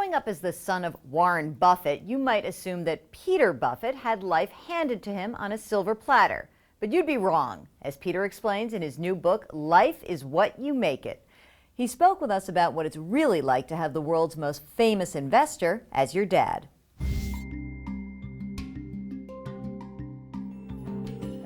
Growing up as the son of Warren Buffett, you might assume that Peter Buffett had life handed to him on a silver platter. But you'd be wrong, as Peter explains in his new book, Life is What You Make It. He spoke with us about what it's really like to have the world's most famous investor as your dad.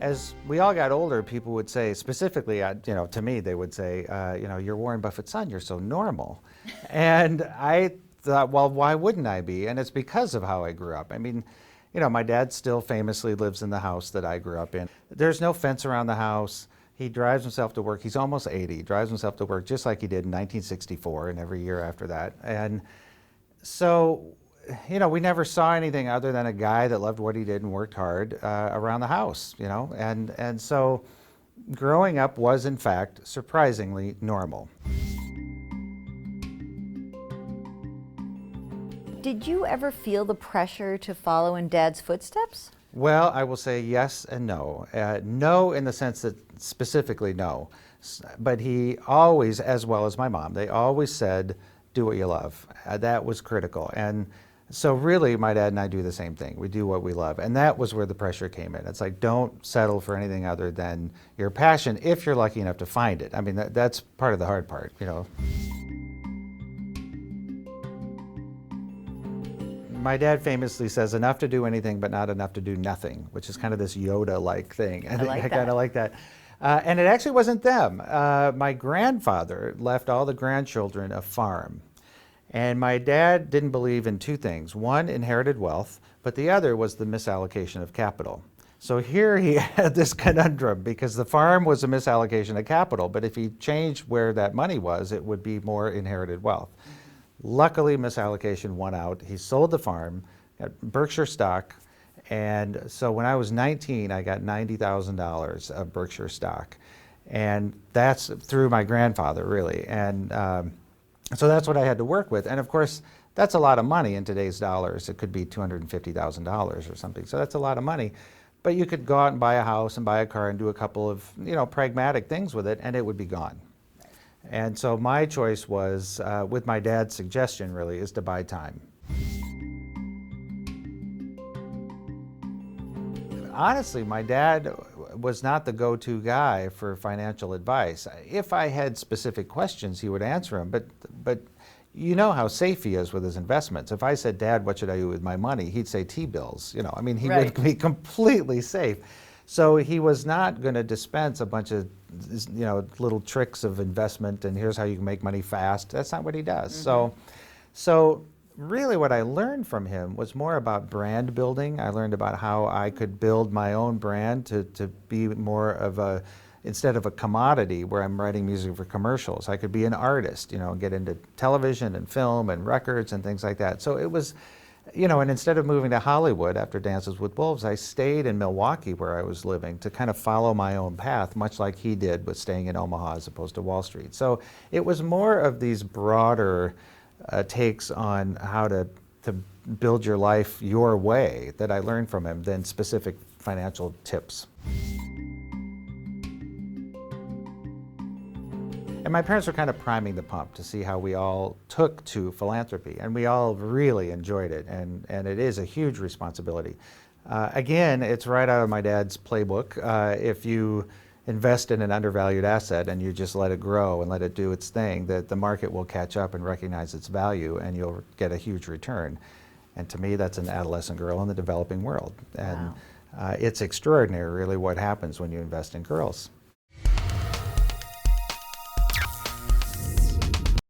As we all got older, people would say, specifically, to me, they would say, you're Warren Buffett's son, you're so normal. And I thought, well, why wouldn't I be? And it's because of how I grew up. I mean, my dad still famously lives in the house that I grew up in. There's no fence around the house. He drives himself to work. He's almost 80. He drives himself to work just like he did in 1964 and every year after that. And so, we never saw anything other than a guy that loved what he did and worked hard around the house, And so growing up was, in fact, surprisingly normal. Did you ever feel the pressure to follow in Dad's footsteps? Well, I will say yes and no. No in the sense that specifically no. But he always, as well as my mom, they always said, do what you love. That was critical. And so really, my dad and I do the same thing. We do what we love. And that was where the pressure came in. It's like, don't settle for anything other than your passion if you're lucky enough to find it. I mean, that's part of the hard part, My dad famously says, enough to do anything, but not enough to do nothing, which is kind of this Yoda-like thing. I kind of like that. And it actually wasn't them. My grandfather left all the grandchildren a farm. And my dad didn't believe in two things. One, inherited wealth, but the other was the misallocation of capital. So here he had this conundrum because the farm was a misallocation of capital, but if he changed where that money was, it would be more inherited wealth. Luckily, misallocation won out. He sold the farm, got Berkshire stock, and so when I was 19, I got $90,000 of Berkshire stock. And that's through my grandfather, really. And so that's what I had to work with. And of course, that's a lot of money in today's dollars. It could be $250,000 or something. So that's a lot of money. But you could go out and buy a house and buy a car and do a couple of, pragmatic things with it, and it would be gone. And so my choice was, with my dad's suggestion really, is to buy time. Honestly, my dad was not the go-to guy for financial advice. If I had specific questions, he would answer them, but you know how safe he is with his investments. If I said, Dad, what should I do with my money? He'd say T-bills. He Right. would be completely safe. So he was not going to dispense a bunch of little tricks of investment and here's how you can make money fast. That's not what he does. Mm-hmm. So really what I learned from him was more about brand building. I learned about how I could build my own brand to be more of instead of a commodity where I'm writing music for commercials, I could be an artist, get into television and film and records and things like that. So it was, and instead of moving to Hollywood after Dances with Wolves, I stayed in Milwaukee where I was living to kind of follow my own path, much like he did with staying in Omaha as opposed to Wall Street. So it was more of these broader takes on how to build your life your way that I learned from him than specific financial tips. And my parents were kind of priming the pump to see how we all took to philanthropy, and we all really enjoyed it, and it is a huge responsibility. Again, it's right out of my dad's playbook. If you invest in an undervalued asset and you just let it grow and let it do its thing, that the market will catch up and recognize its value, and you'll get a huge return. And to me, that's an adolescent girl in the developing world. And wow. It's extraordinary, really, what happens when you invest in girls.